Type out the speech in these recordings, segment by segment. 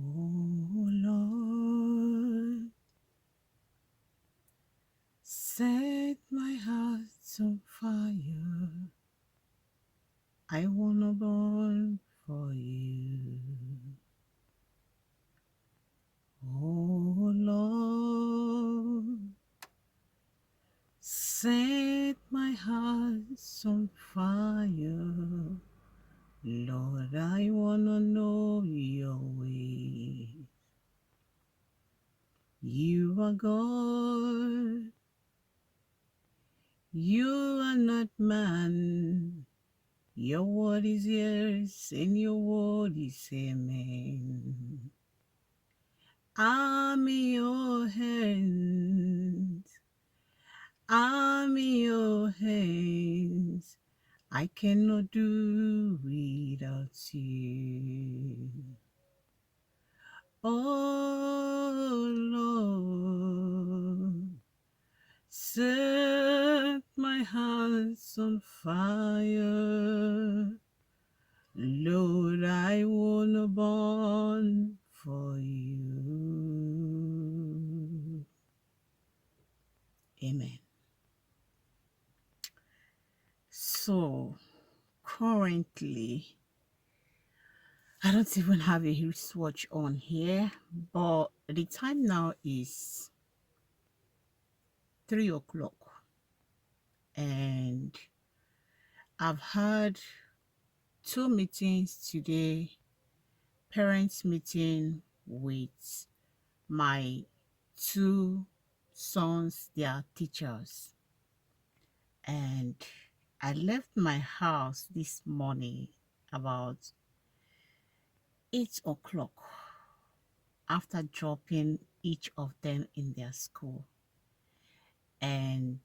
Oh Lord, set my heart on fire. I wanna burn for you. Oh Lord, set my heart on fire. Lord, I wanna know your way. You are God. You are not man. Your word is yes, and your word is amen. I'm in your hands. I'm in your hands. I cannot do without you. Oh Lord, set my heart on fire. Lord, I wanna burn for you. Amen. So, currently, I don't even have a wristwatch on here, but the time now is 3 o'clock, and I've had two meetings today, parents meeting with my two sons, their teachers. And I left my house this morning about 8 o'clock after dropping each of them in their school. And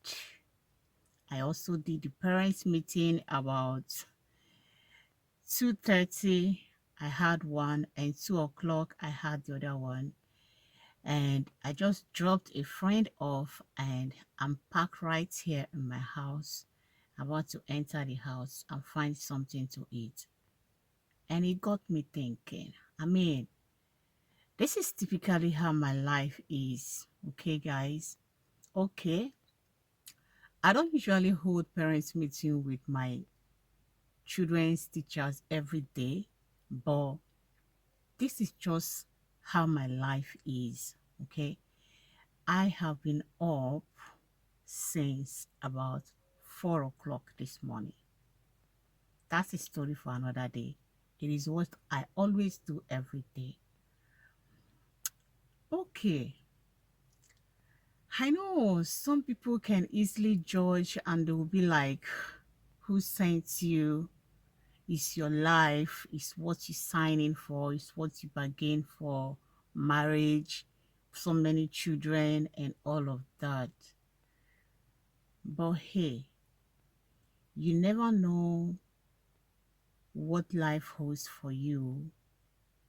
I also did the parents meeting about 2:30. I had one, and 2 o'clock I had the other one. And I just dropped a friend off, and I'm parked right here in my house, about to enter the house and find something to eat. And it got me thinking, I mean, this is typically how my life is. Okay, guys. Okay. I don't usually hold parents meeting with my children's teachers every day, but this is just how my life is. Okay. I have been up since about 4 o'clock this morning. That's a story for another day. It is what I always do every day. Okay. I know some people can easily judge and they will be like, who sent you? Is your life, is what you sign in for, is what you bargain for, marriage, so many children, and all of that. But hey, you never know what life holds for you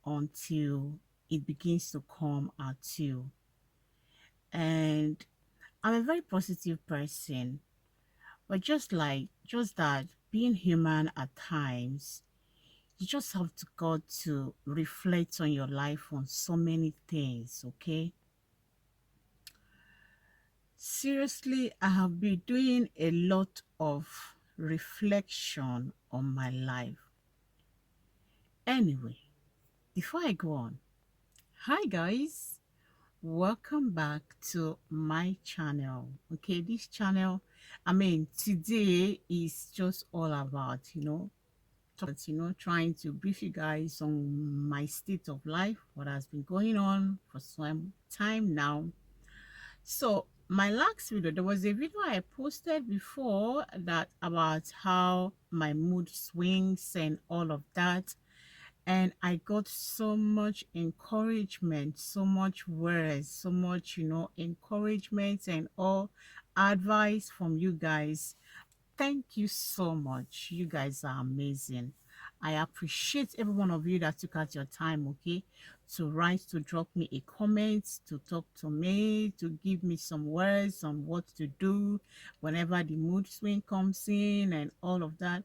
until it begins to come at you. And I'm a very positive person, but just that being human at times, you just have to got to reflect on your life on so many things, okay? Seriously, I have been doing a lot of reflection on my life. Anyway, before I go on, hi guys, welcome back to my channel. Okay, this channel, today is just all about, trying to brief you guys on my state of life, what has been going on for some time now. So my last video, there was a video I posted before that about how my mood swings and all of that, and I got so much encouragement, so much words, so much, encouragement and all advice from you guys. Thank you so much. You guys are amazing. I appreciate every one of you that took out your time, okay, to write, to drop me a comment, to talk to me, to give me some words on what to do whenever the mood swing comes in and all of that.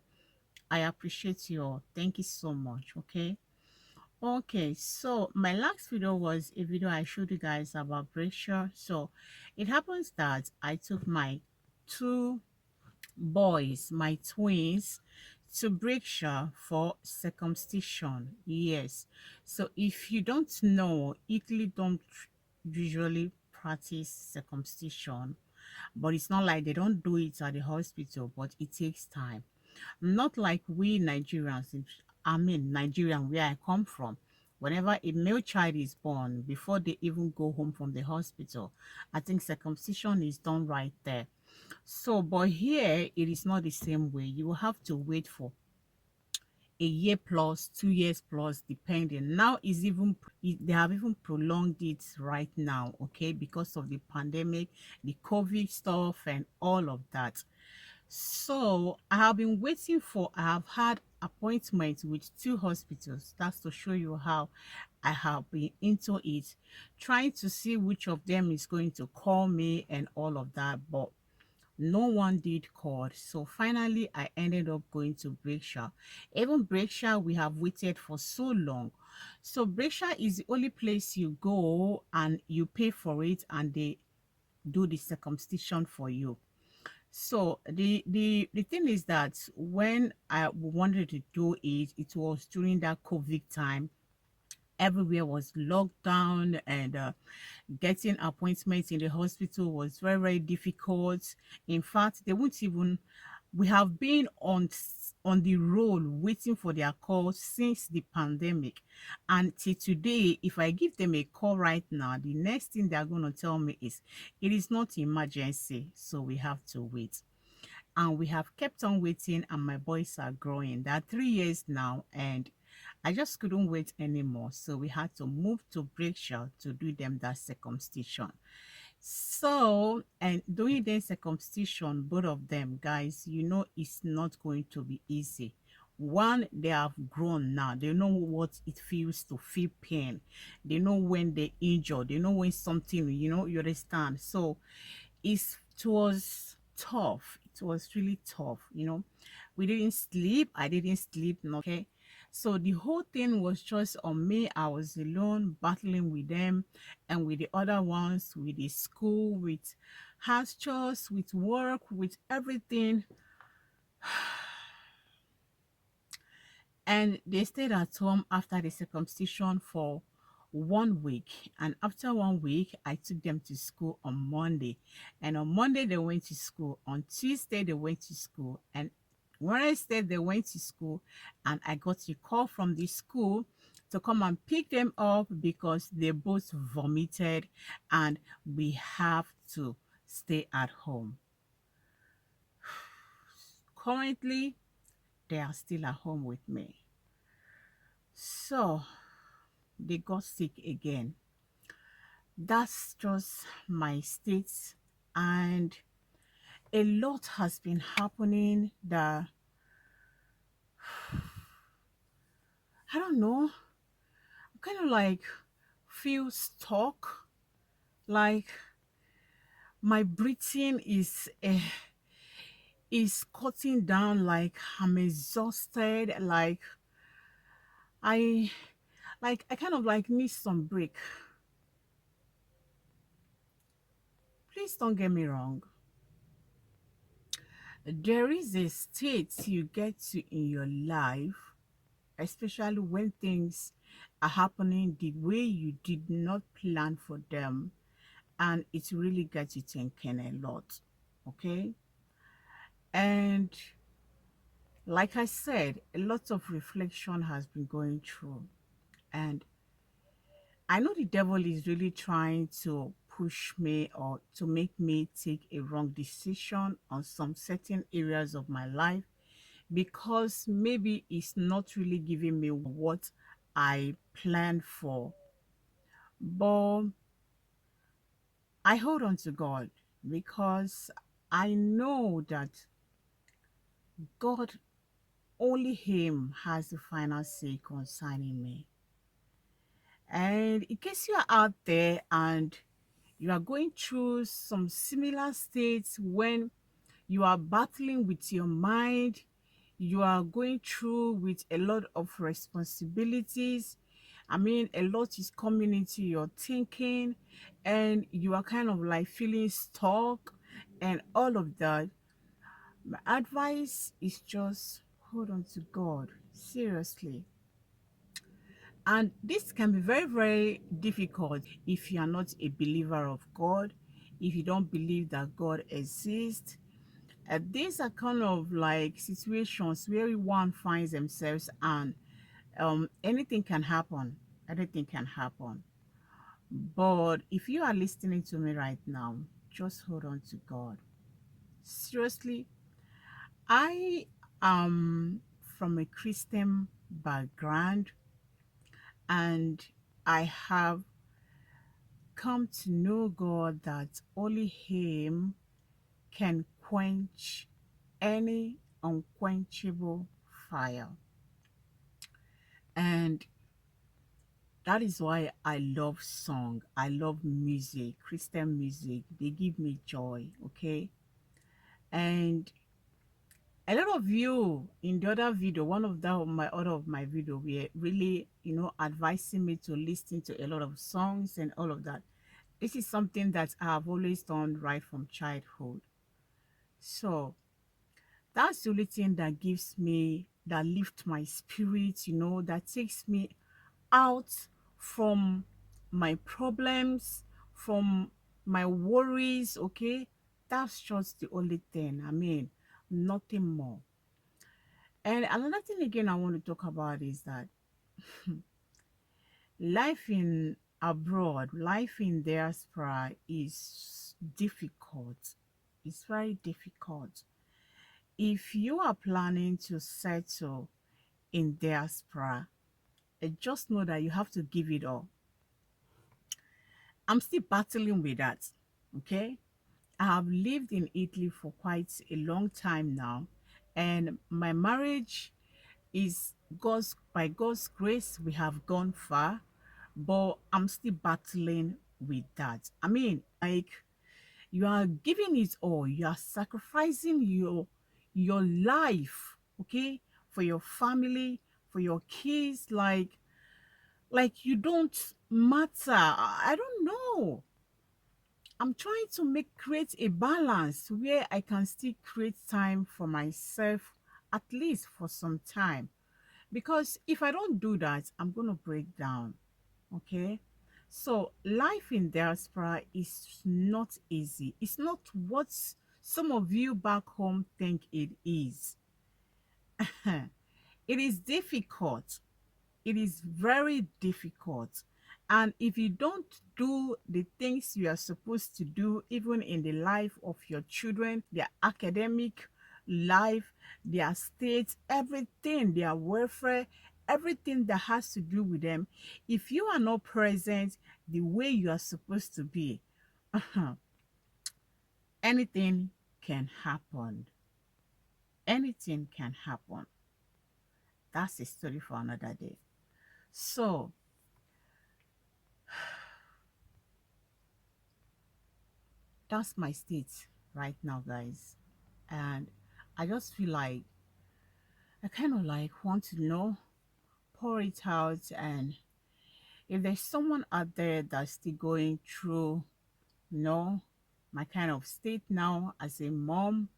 I appreciate you all. Thank you so much, okay? Okay, so my last video was a video I showed you guys about pressure. So it happens that I took my two boys, my twins, to Berkshire for circumcision. Yes. So if you don't know, Italy don't usually practice circumcision, but it's not like they don't do it at the hospital, but it takes time. Not like we Nigerians, I mean Nigerian where I come from. Whenever a male child is born, before they even go home from the hospital, I think circumcision is done right there. So, but here it is not the same way. You will have to wait for a year plus, 2 years plus, depending. Now is even they have even prolonged it right now, okay, because of the pandemic, the COVID stuff, and all of that. So I have been waiting for. I have had appointments with two hospitals. That's to show you how I have been into it, trying to see which of them is going to call me and all of that. But no one did call. So finally, I ended up going to Berkshire. Even Berkshire, we have waited for so long. So Berkshire is the only place you go and you pay for it and they do the circumcision for you. So the thing is that when I wanted to do it, it was during that COVID time. Everywhere was locked down, and getting appointments in the hospital was very, very difficult. In fact, they won't even. We have been on the roll waiting for their call since the pandemic, and till today, if I give them a call right now, the next thing they're going to tell me is it is not emergency, so we have to wait. And we have kept on waiting, and my boys are growing. They're 3 years now, and I just couldn't wait anymore. So we had to move to Berkshire to do them that circumcision. So, and doing the circumcision, both of them, guys, you know, it's not going to be easy. One, they have grown now. They know what it feels to feel pain. They know when they injure. They know when something, you understand. So it was tough. It was really tough. We didn't sleep. I didn't sleep, okay. So the whole thing was just on me. I was alone battling with them and with the other ones, with the school, with house chores, with work, with everything. And they stayed at home after the circumcision for 1 week. And after 1 week, I took them to school on Monday. And on Monday, they went to school. On Tuesday, they went to school. And Wednesday, they went to school. And I got a call from the school to come and pick them up because they both vomited and we have to stay at home. Currently, they are still at home with me. So they got sick again. That's just my state, and a lot has been happening that I don't know. I kind of like feel stuck, like my breathing is cutting down, like I'm exhausted, I I kind of like need some break. Please don't get me wrong. There is a state you get to in your life, especially when things are happening the way you did not plan for them, and it really gets you thinking a lot. Okay. And like I said, a lot of reflection has been going through, and I know the devil is really trying to push me or to make me take a wrong decision on some certain areas of my life, because maybe it's not really giving me what I planned for. But I hold on to God because I know that God, only Him has the final say concerning me. And in case you are out there and you are going through some similar states when you are battling with your mind, you are going through with a lot of responsibilities, I mean, a lot is coming into your thinking, and you are kind of like feeling stuck and all of that. My advice is just hold on to God. Seriously. And this can be very, very difficult if you are not a believer of God, if you don't believe that God exists. These are kind of like situations where one finds themselves, and anything can happen. Anything can happen. But if you are listening to me right now, just hold on to God. Seriously, I am from a Christian background, and I have come to know God that only Him can quench any unquenchable fire. And that is why I love song. I love music, Christian music. They give me joy, okay? And a lot of you in the other video, one of the my other of my video, were really, advising me to listen to a lot of songs and all of that. This is something that I have always done right from childhood. So that's the only thing that gives me, that lifts my spirit, that takes me out from my problems, from my worries, okay? That's just the only thing. I mean, nothing more. And another thing again I want to talk about is that life in abroad, life in diaspora is difficult. It's very difficult. If you are planning to settle in diaspora, just know that you have to give it all. I'm still battling with that. Okay. I have lived in Italy for quite a long time now, and my marriage is by God's grace, we have gone far, but I'm still battling with that. I mean, like, you are giving it all, you are sacrificing your life, okay, for your family, for your kids, like you don't matter. I don't know. I'm trying to create a balance where I can still create time for myself, at least for some time. Because if I don't do that, I'm going to break down. Okay? So, life in diaspora is not easy. It's not what some of you back home think it is. It is difficult. It is very difficult. And if you don't do the things you are supposed to do, even in the life of your children, their academic life, their state, everything, their welfare, everything that has to do with them, if you are not present the way you are supposed to be, anything can happen. Anything can happen. That's a story for another day. So, that's my state right now, guys. And I just feel like I kind of like want to pour it out. And if there's someone out there that's still going through, you know, my kind of state now as a mom,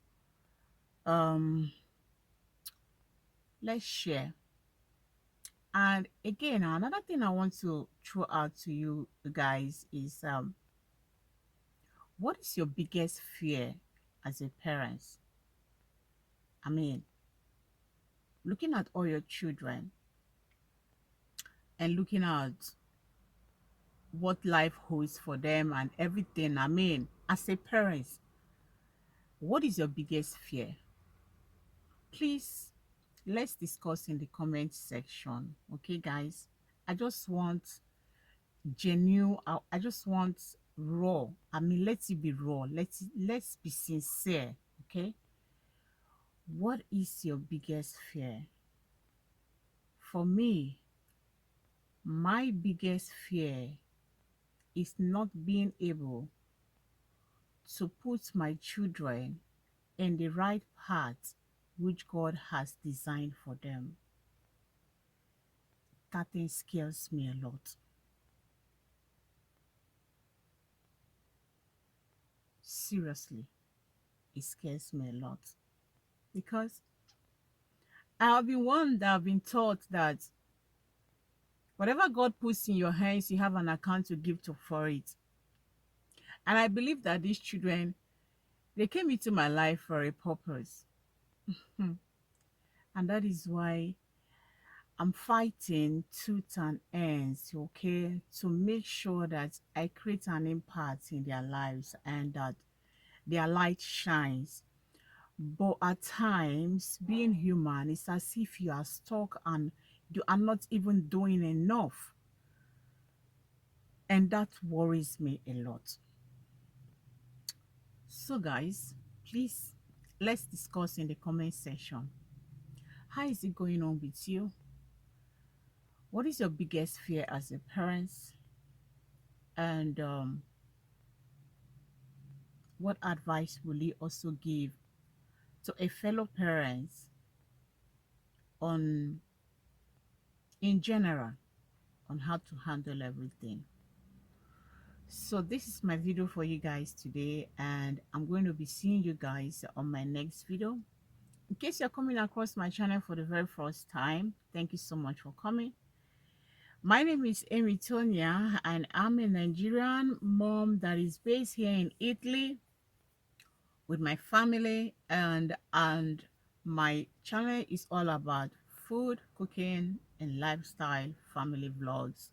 um, let's share. And again, another thing I want to throw out to you guys is what is your biggest fear as a parent? I mean, looking at all your children and looking at what life holds for them and everything. I mean, as a parent, what is your biggest fear? Please, let's discuss in the comment section. Okay, guys? I just want genuine, I just want raw. I mean, let's be raw. Let's be sincere. Okay? What is your biggest fear? For me, my biggest fear is not being able to put my children in the right path which God has designed for them. That thing scares me a lot. Seriously, it scares me a lot. Because I've been one that have been taught that whatever God puts in your hands, you have an account to give to for it. And I believe that these children, they came into my life for a purpose. Hmm. And that is why I'm fighting tooth and ends, okay, to make sure that I create an impact in their lives and that their light shines. But at times, being human, it's as if you are stuck and you are not even doing enough. And that worries me a lot. So, guys, please let's discuss in the comment section. How is it going on with you? What is your biggest fear as a parent? And what advice will you also give to a fellow parent on, in general, on how to handle everything? So this is my video for you guys today, and I'm going to be seeing you guys on my next video. In case you're coming across my channel for the very first time, thank you so much for coming. My name is Amy Thonia, and I'm a Nigerian mom that is based here in Italy with my family, and my channel is all about food, cooking, and lifestyle family vlogs.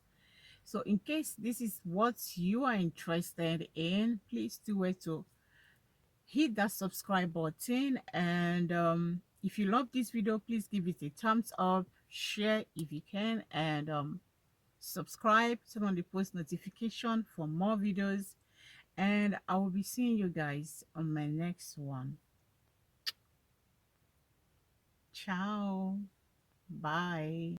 So in case this is what you are interested in, please do it to hit that subscribe button. And if you love this video, please give it a thumbs up, share if you can, and subscribe, turn on the post notification for more videos. And I will be seeing you guys on my next one. Ciao. Bye.